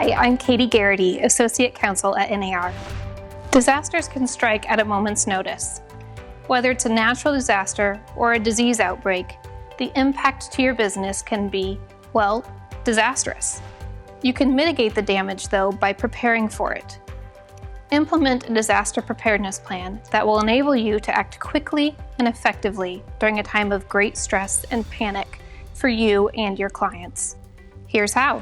Hi, I'm Katie Garrity, Associate Counsel at NAR. Disasters can strike at a moment's notice. Whether it's a natural disaster or a disease outbreak, the impact to your business can be, well, disastrous. You can mitigate the damage, though, by preparing for it. Implement a disaster preparedness plan that will enable you to act quickly and effectively during a time of great stress and panic for you and your clients. Here's how.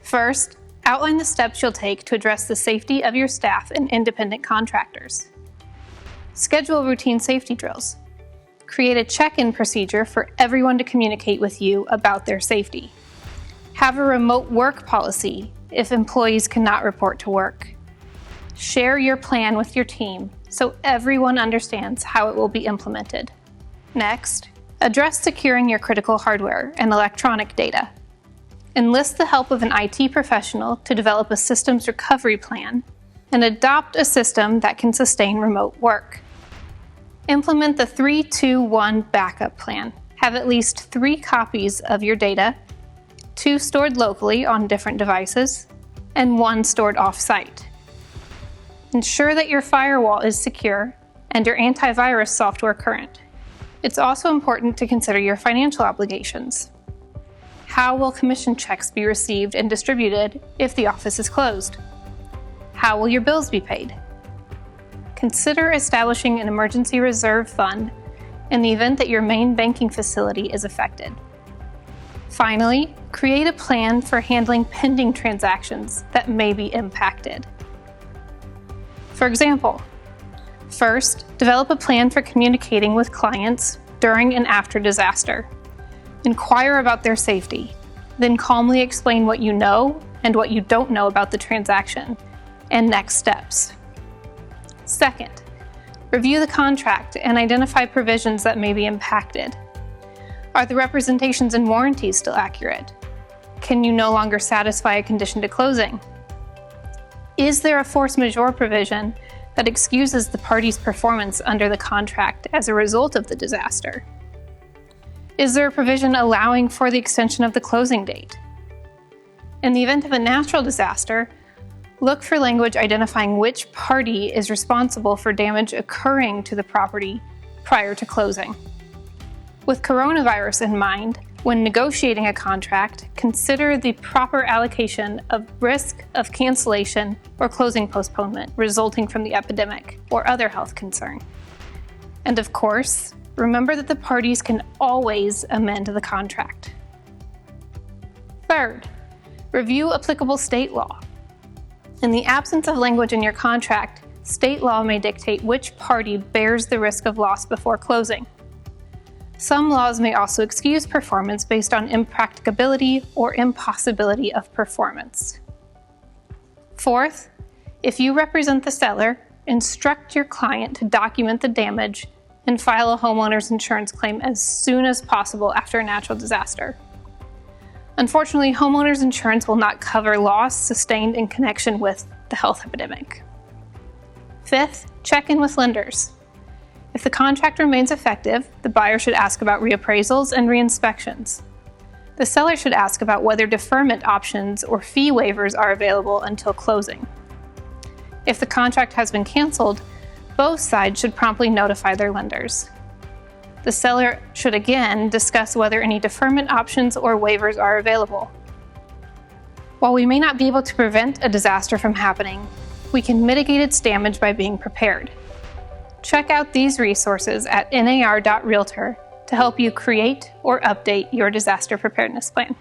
First, outline the steps you'll take to address the safety of your staff and independent contractors. Schedule routine safety drills. Create a check-in procedure for everyone to communicate with you about their safety. Have a remote work policy if employees cannot report to work. Share your plan with your team so everyone understands how it will be implemented. Next, address securing your critical hardware and electronic data. Enlist the help of an IT professional to develop a systems recovery plan and adopt a system that can sustain remote work. Implement the 3-2-1 backup plan. Have at least 3 copies of your data, 2 stored locally on different devices, and 1 stored off-site. Ensure that your firewall is secure and your antivirus software current. It's also important to consider your financial obligations. How will commission checks be received and distributed if the office is closed? How will your bills be paid? Consider establishing an emergency reserve fund in the event that your main banking facility is affected. Finally, create a plan for handling pending transactions that may be impacted. For example, first, develop a plan for communicating with clients during and after disaster. Inquire about their safety, then calmly explain what you know and what you don't know about the transaction and next steps. Second, review the contract and identify provisions that may be impacted. Are the representations and warranties still accurate? Can you no longer satisfy a condition to closing? Is there a force majeure provision that excuses the party's performance under the contract as a result of the disaster? Is there a provision allowing for the extension of the closing date? In the event of a natural disaster, look for language identifying which party is responsible for damage occurring to the property prior to closing. With coronavirus in mind, when negotiating a contract, consider the proper allocation of risk of cancellation or closing postponement resulting from the epidemic or other health concern. And of course, remember that the parties can always amend the contract. Third, review applicable state law. In the absence of language in your contract, state law may dictate which party bears the risk of loss before closing. Some laws may also excuse performance based on impracticability or impossibility of performance. Fourth, if you represent the seller, instruct your client to document the damage and file a homeowner's insurance claim as soon as possible after a natural disaster. Unfortunately, homeowners insurance will not cover loss sustained in connection with the health epidemic. Fifth, check in with lenders. If the contract remains effective, the buyer should ask about reappraisals and reinspections. The seller should ask about whether deferment options or fee waivers are available until closing. If the contract has been canceled, both sides should promptly notify their lenders. The seller should again discuss whether any deferment options or waivers are available. While we may not be able to prevent a disaster from happening, we can mitigate its damage by being prepared. Check out these resources at nar.realtor to help you create or update your disaster preparedness plan.